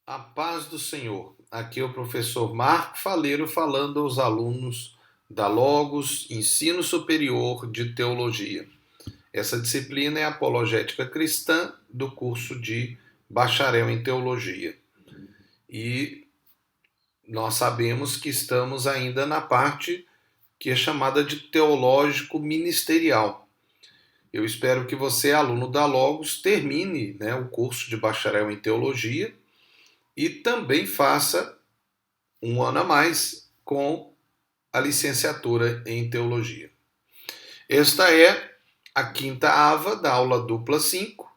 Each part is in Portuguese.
A paz do Senhor. Aqui é o professor Marco Faleiro falando aos alunos da Logos Ensino Superior de Teologia. Essa disciplina é a Apologética Cristã do curso de Bacharel em Teologia. E nós sabemos que estamos ainda na parte que é chamada de teológico ministerial. Eu espero que você, aluno da Logos, termine o curso de Bacharel em Teologia e também faça um ano a mais com a licenciatura em Teologia. Esta é a quinta AVA da aula dupla 5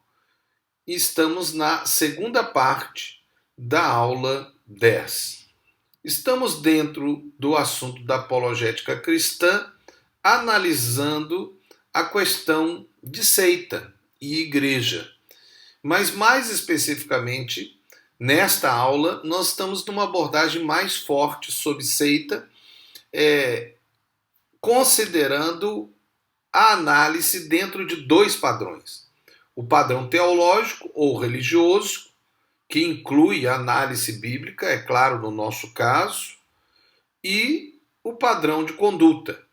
e estamos na segunda parte da aula 10. Estamos dentro do assunto da apologética cristã, analisando a questão de seita e igreja. Mas mais especificamente, nesta aula, nós estamos numa abordagem mais forte sobre seita, considerando a análise dentro de dois padrões. O padrão teológico ou religioso, que inclui a análise bíblica, é claro, no nosso caso, e o padrão de conduta,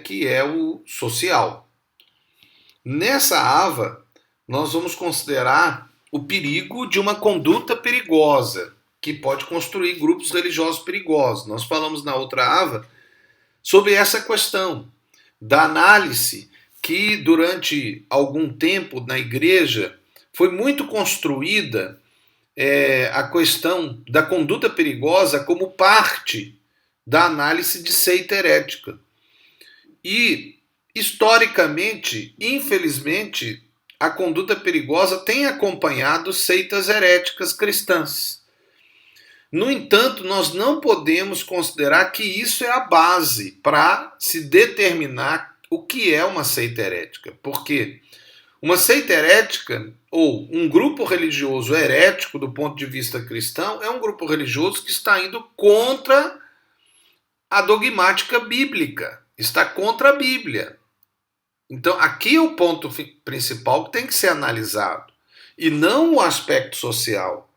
que é o social. Nessa AVA, nós vamos considerar o perigo de uma conduta perigosa, que pode construir grupos religiosos perigosos. Nós falamos na outra AVA sobre essa questão da análise que durante algum tempo na igreja foi muito construída a questão da conduta perigosa como parte da análise de seita herética. E, historicamente, infelizmente, a conduta perigosa tem acompanhado seitas heréticas cristãs. No entanto, nós não podemos considerar que isso é a base para se determinar o que é uma seita herética. Porque uma seita herética, ou um grupo religioso herético do ponto de vista cristão, é um grupo religioso que está indo contra a dogmática bíblica, está contra a Bíblia. Então, aqui é o ponto principal que tem que ser analisado, e não o aspecto social,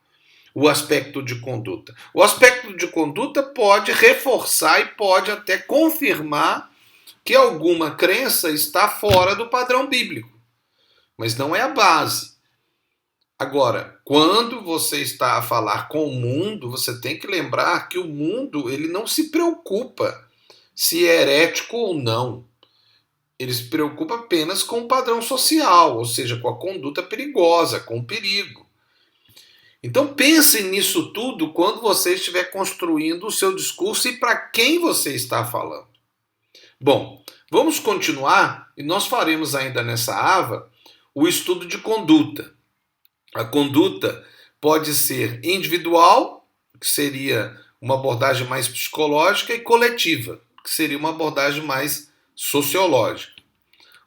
o aspecto de conduta. O aspecto de conduta pode reforçar e pode até confirmar que alguma crença está fora do padrão bíblico, mas não é a base. Agora, quando você está a falar com o mundo, você tem que lembrar que o mundo ele não se preocupa se é herético ou não. Ele se preocupa apenas com o padrão social, ou seja, com a conduta perigosa, com o perigo. Então pense nisso tudo quando você estiver construindo o seu discurso e para quem você está falando. Bom, vamos continuar e nós faremos ainda nessa AVA o estudo de conduta. A conduta pode ser individual, que seria uma abordagem mais psicológica, e coletiva, que seria uma abordagem mais sociológica.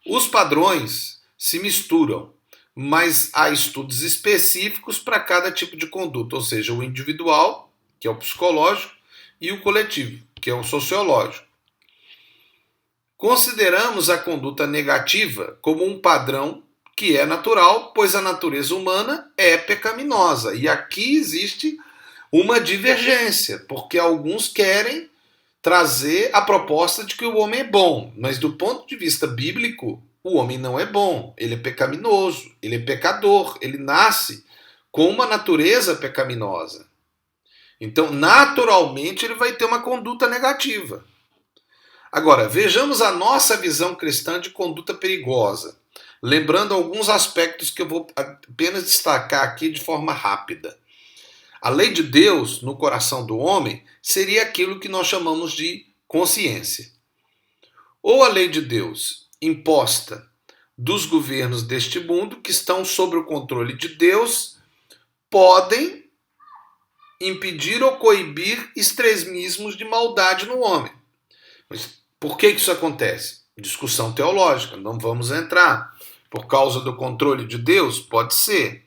Os padrões se misturam, mas há estudos específicos para cada tipo de conduta, ou seja, o individual, que é o psicológico, e o coletivo, que é o sociológico. Consideramos a conduta negativa como um padrão que é natural, pois a natureza humana é pecaminosa. E aqui existe uma divergência, porque alguns querem trazer a proposta de que o homem é bom, mas do ponto de vista bíblico, o homem não é bom, ele é pecaminoso, ele é pecador, ele nasce com uma natureza pecaminosa. Então, naturalmente, ele vai ter uma conduta negativa. Agora, vejamos a nossa visão cristã de conduta perigosa, lembrando alguns aspectos que eu vou apenas destacar aqui de forma rápida. A lei de Deus no coração do homem seria aquilo que nós chamamos de consciência. Ou a lei de Deus imposta dos governos deste mundo, que estão sob o controle de Deus, podem impedir ou coibir extremismos de maldade no homem. Mas por que isso acontece? Discussão teológica, não vamos entrar. Por causa do controle de Deus? Pode ser.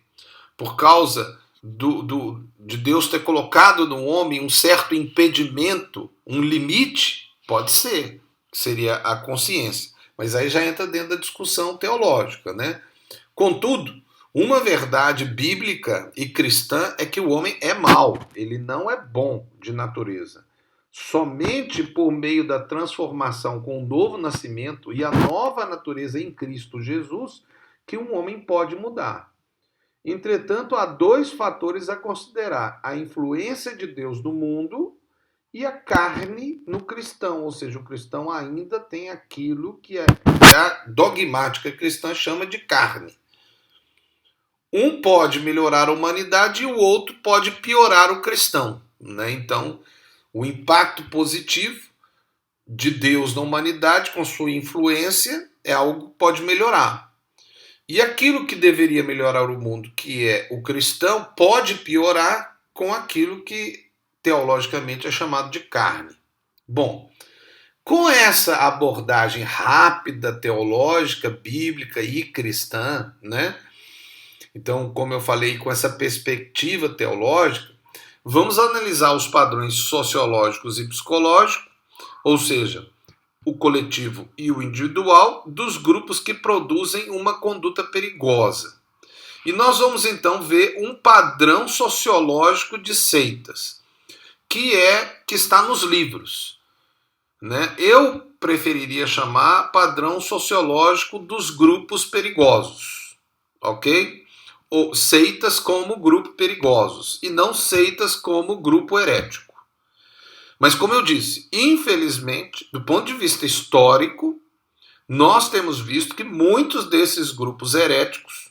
Por causa de Deus ter colocado no homem um certo impedimento, um limite? Pode ser. Seria a consciência. Mas aí já entra dentro da discussão teológica, Contudo, Uma verdade bíblica e cristã é que o homem é mau, ele não é bom de natureza. Somente por meio da transformação com o novo nascimento e a nova natureza em Cristo Jesus que um homem pode mudar. Entretanto, há dois fatores a considerar: a influência de Deus no mundo e a carne no cristão, ou seja, o cristão ainda tem aquilo que a dogmática cristã chama de carne. Um pode melhorar a humanidade e o outro pode piorar o cristão, né? Então, o impacto positivo de Deus na humanidade com sua influência é algo que pode melhorar. E aquilo que deveria melhorar o mundo, que é o cristão, pode piorar com aquilo que teologicamente é chamado de carne. Bom, com essa abordagem rápida, teológica, bíblica e cristã, né? Então, como eu falei, com essa perspectiva teológica, vamos analisar os padrões sociológicos e psicológicos, ou seja, o coletivo e o individual, dos grupos que produzem uma conduta perigosa. E nós vamos então ver um padrão sociológico de seitas, que está nos livros, né? Eu preferiria chamar padrão sociológico dos grupos perigosos, ok? Ou seitas como grupo perigosos e não seitas como grupo herético. Mas como eu disse, infelizmente, do ponto de vista histórico, nós temos visto que muitos desses grupos heréticos,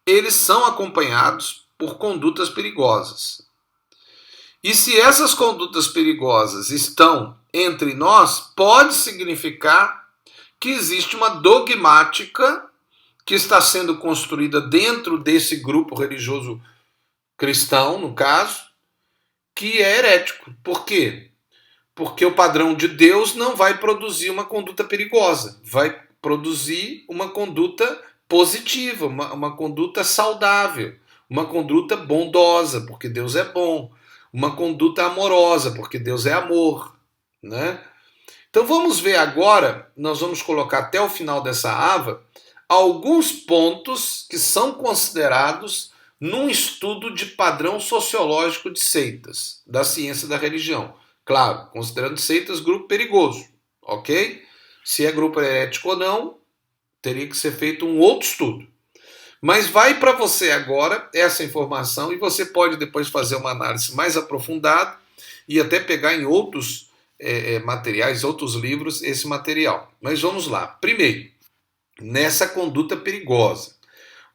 eles são acompanhados por condutas perigosas. E se essas condutas perigosas estão entre nós, pode significar que existe uma dogmática que está sendo construída dentro desse grupo religioso cristão, no caso, que é herético. Por quê? Porque o padrão de Deus não vai produzir uma conduta perigosa, vai produzir uma conduta positiva, uma conduta saudável, uma conduta bondosa, porque Deus é bom, uma conduta amorosa, porque Deus é amor, né? Então vamos ver agora, nós vamos colocar até o final dessa aba, alguns pontos que são considerados num estudo de padrão sociológico de seitas, da ciência da religião. Claro, considerando seitas grupo perigoso, ok? Se é grupo herético ou não, teria que ser feito um outro estudo. Mas vai para você agora essa informação e você pode depois fazer uma análise mais aprofundada e até pegar em outros materiais, outros livros, esse material. Mas vamos lá. Primeiro, nessa conduta perigosa,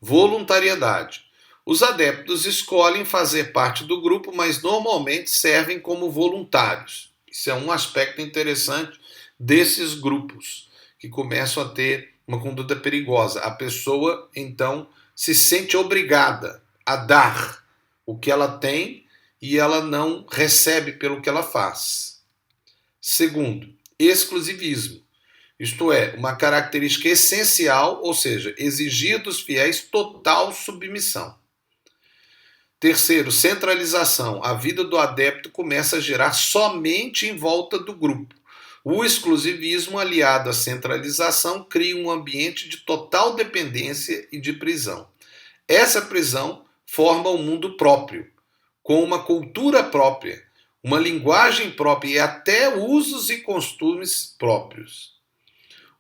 voluntariedade. Os adeptos escolhem fazer parte do grupo, mas normalmente servem como voluntários. Isso é um aspecto interessante desses grupos que começam a ter uma conduta perigosa. A pessoa, então, se sente obrigada a dar o que ela tem e ela não recebe pelo que ela faz. Segundo, exclusivismo. Isto é, uma característica essencial, ou seja, exigir dos fiéis total submissão. Terceiro, centralização. A vida do adepto começa a girar somente em volta do grupo. O exclusivismo, aliado à centralização, cria um ambiente de total dependência e de prisão. Essa prisão forma um mundo próprio, com uma cultura própria, uma linguagem própria e até usos e costumes próprios.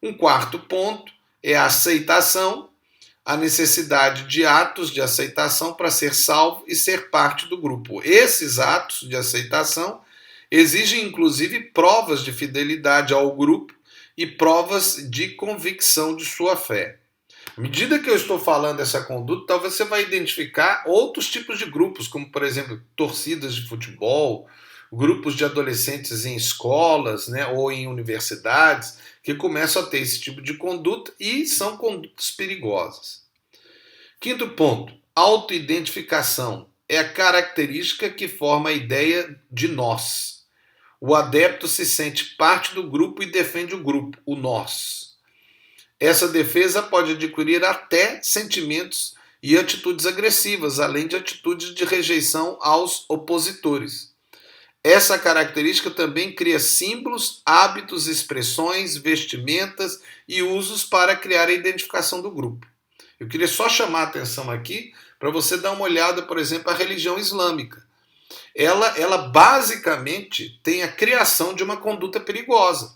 Um quarto ponto é a aceitação, a necessidade de atos de aceitação para ser salvo e ser parte do grupo. Esses atos de aceitação exigem inclusive provas de fidelidade ao grupo e provas de convicção de sua fé. À medida que eu estou falando dessa conduta, talvez você vai identificar outros tipos de grupos, como por exemplo torcidas de futebol, grupos de adolescentes em escolas, né, ou em universidades, que começam a ter esse tipo de conduta e são condutas perigosas. Quinto ponto, autoidentificação. É a característica que forma a ideia de nós. O adepto se sente parte do grupo e defende o grupo, o nós. Essa defesa pode adquirir até sentimentos e atitudes agressivas, além de atitudes de rejeição aos opositores. Essa característica também cria símbolos, hábitos, expressões, vestimentas e usos para criar a identificação do grupo. Eu queria só chamar a atenção aqui para você dar uma olhada, por exemplo, à religião islâmica. Ela basicamente tem a criação de uma conduta perigosa.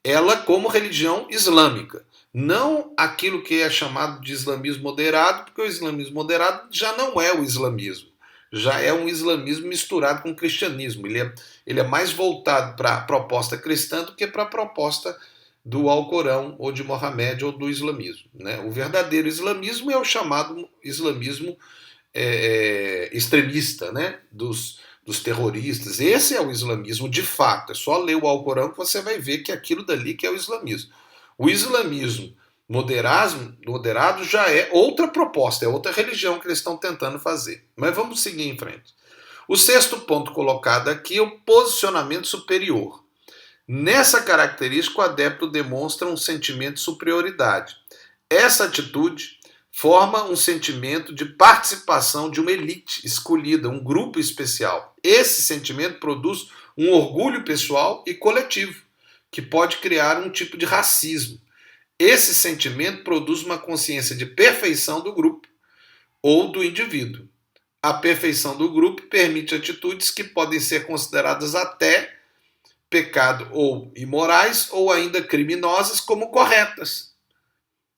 Ela como religião islâmica. Não aquilo que é chamado de islamismo moderado, porque o islamismo moderado já não é o islamismo. Já é um islamismo misturado com o cristianismo. Ele é mais voltado para a proposta cristã do que para a proposta do Alcorão, ou de Mohamed, ou do islamismo. Né? O verdadeiro islamismo é o chamado islamismo extremista, né? dos terroristas. Esse é o islamismo de fato. É só ler o Alcorão que você vai ver que aquilo dali que é o islamismo. O islamismo moderado já é outra proposta, é outra religião que eles estão tentando fazer. Mas vamos seguir em frente. O sexto ponto colocado aqui é o posicionamento superior. Nessa característica, o adepto demonstra um sentimento de superioridade. Essa atitude forma um sentimento de participação de uma elite escolhida, um grupo especial. Esse sentimento produz um orgulho pessoal e coletivo, que pode criar um tipo de racismo. Esse sentimento produz uma consciência de perfeição do grupo ou do indivíduo. A perfeição do grupo permite atitudes que podem ser consideradas até pecado ou imorais ou ainda criminosas como corretas.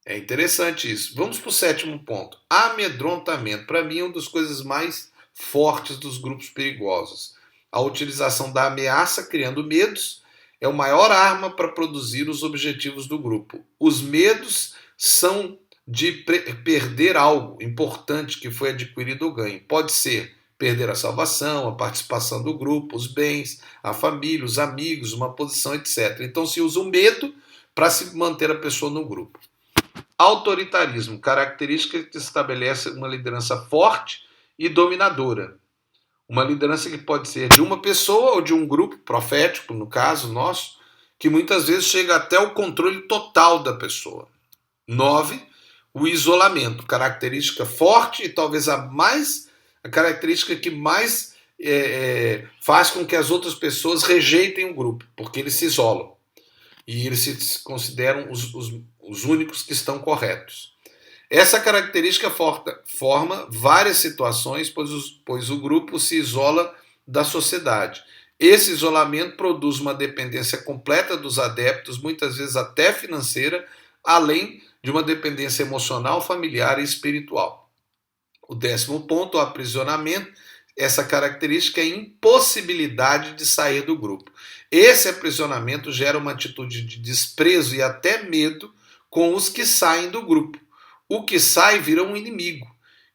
É interessante isso. Vamos para o sétimo ponto. Amedrontamento. Para mim é uma das coisas mais fortes dos grupos perigosos. A utilização da ameaça, criando medos, é a maior arma para produzir os objetivos do grupo. Os medos são de perder algo importante que foi adquirido ou ganho. Pode ser perder a salvação, a participação do grupo, os bens, a família, os amigos, uma posição, etc. Então se usa o medo para se manter a pessoa no grupo. Autoritarismo, característica que estabelece uma liderança forte e dominadora. Uma liderança que pode ser de uma pessoa ou de um grupo profético, no caso nosso, que muitas vezes chega até o controle total da pessoa. 9. O isolamento, característica forte e talvez a característica que mais faz com que as outras pessoas rejeitem o grupo, porque eles se isolam. E eles se consideram os únicos que estão corretos. Essa característica forma várias situações, pois o grupo se isola da sociedade. Esse isolamento produz uma dependência completa dos adeptos, muitas vezes até financeira, além de uma dependência emocional, familiar e espiritual. O 10º ponto, o aprisionamento. Essa característica é a impossibilidade de sair do grupo. Esse aprisionamento gera uma atitude de desprezo e até medo com os que saem do grupo. O que sai vira um inimigo,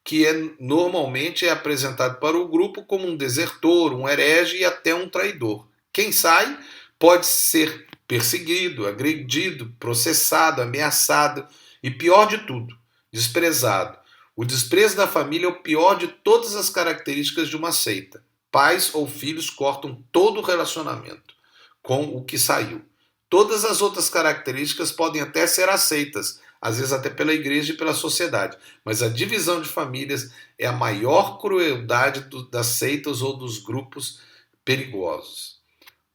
que normalmente é apresentado para o grupo como um desertor, um herege e até um traidor. Quem sai pode ser perseguido, agredido, processado, ameaçado e, pior de tudo, desprezado. O desprezo da família é o pior de todas as características de uma seita. Pais ou filhos cortam todo o relacionamento com o que saiu. Todas as outras características podem até ser aceitas, às vezes até pela igreja e pela sociedade, mas a divisão de famílias é a maior crueldade das seitas ou dos grupos perigosos.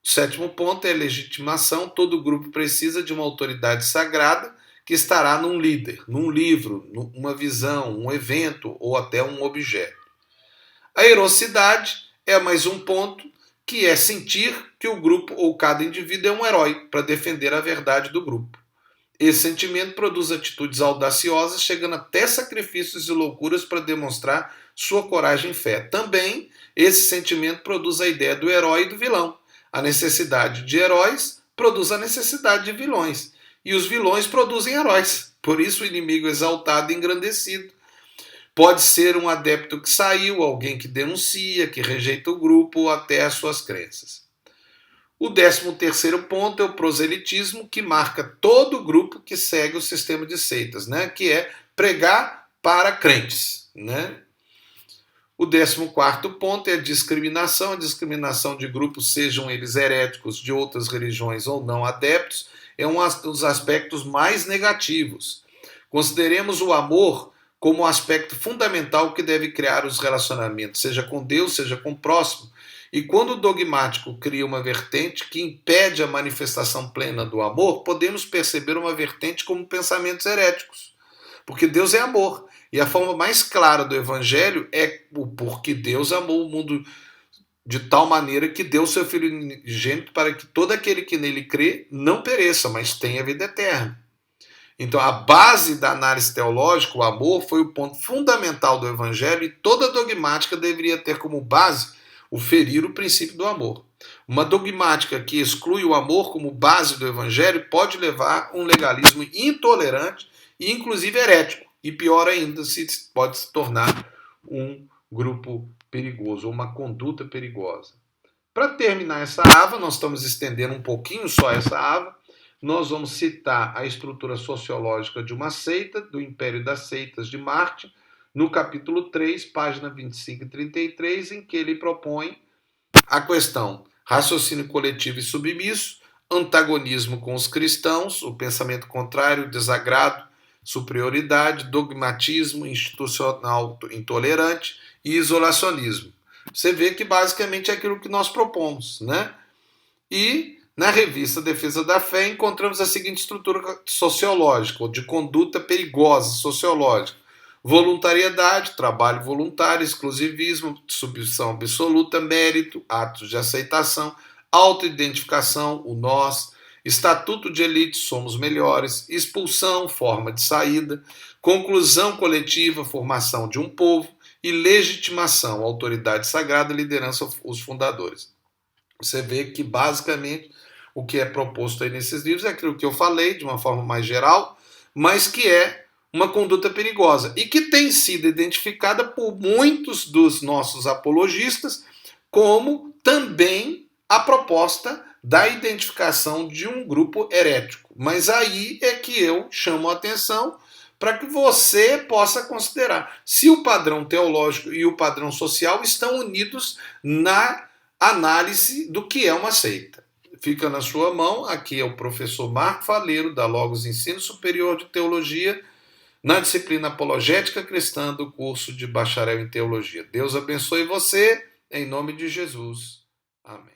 O 7º ponto é a legitimação. Todo grupo precisa de uma autoridade sagrada que estará num líder, num livro, numa visão, um evento ou até um objeto. A heroicidade é mais um ponto, que é sentir que o grupo ou cada indivíduo é um herói para defender a verdade do grupo. Esse sentimento produz atitudes audaciosas, chegando até sacrifícios e loucuras para demonstrar sua coragem e fé. Também, esse sentimento produz a ideia do herói e do vilão. A necessidade de heróis produz a necessidade de vilões. E os vilões produzem heróis. Por isso o inimigo exaltado e engrandecido. Pode ser um adepto que saiu, alguém que denuncia, que rejeita o grupo ou até as suas crenças. O 13º ponto é o proselitismo, que marca todo grupo que segue o sistema de seitas, né? Que é pregar para crentes. Né? O 14º ponto é a discriminação de grupos, sejam eles heréticos de outras religiões ou não adeptos, é um dos aspectos mais negativos. Consideremos o amor como um aspecto fundamental que deve criar os relacionamentos, seja com Deus, seja com o próximo. E quando o dogmático cria uma vertente que impede a manifestação plena do amor, podemos perceber uma vertente como pensamentos heréticos. Porque Deus é amor. E a forma mais clara do Evangelho é o porque Deus amou o mundo de tal maneira que deu seu Filho unigênito para que todo aquele que nele crê não pereça, mas tenha vida eterna. Então, a base da análise teológica, o amor, foi o ponto fundamental do Evangelho e toda dogmática deveria ter como base o ferir o princípio do amor. Uma dogmática que exclui o amor como base do Evangelho pode levar a um legalismo intolerante e, inclusive, herético. E pior ainda, pode se tornar um grupo perigoso, ou uma conduta perigosa. Para terminar essa ava, nós estamos estendendo um pouquinho só essa ava, nós vamos citar a estrutura sociológica de uma seita, do Império das Seitas de Martin, no capítulo 3, página 25 e 33, em que ele propõe a questão raciocínio coletivo e submisso, antagonismo com os cristãos, o pensamento contrário, desagrado, superioridade, dogmatismo institucional intolerante e isolacionismo. Você vê que basicamente é aquilo que nós propomos, né? E na revista Defesa da Fé encontramos a seguinte estrutura sociológica, ou de conduta perigosa sociológica: voluntariedade, trabalho voluntário, exclusivismo, submissão absoluta, mérito, atos de aceitação, autoidentificação, o nós, estatuto de elite, somos melhores, expulsão, forma de saída, conclusão coletiva, formação de um povo e legitimação, autoridade sagrada, liderança, os fundadores. Você vê que basicamente o que é proposto aí nesses livros é aquilo que eu falei de uma forma mais geral, mas que é uma conduta perigosa e que tem sido identificada por muitos dos nossos apologistas como também a proposta da identificação de um grupo herético. Mas aí é que eu chamo a atenção para que você possa considerar se o padrão teológico e o padrão social estão unidos na análise do que é uma seita. Fica na sua mão, aqui é o professor Marco Faleiro, da Logos Ensino Superior de Teologia, na disciplina Apologética Cristã do curso de Bacharel em Teologia. Deus abençoe você, em nome de Jesus. Amém.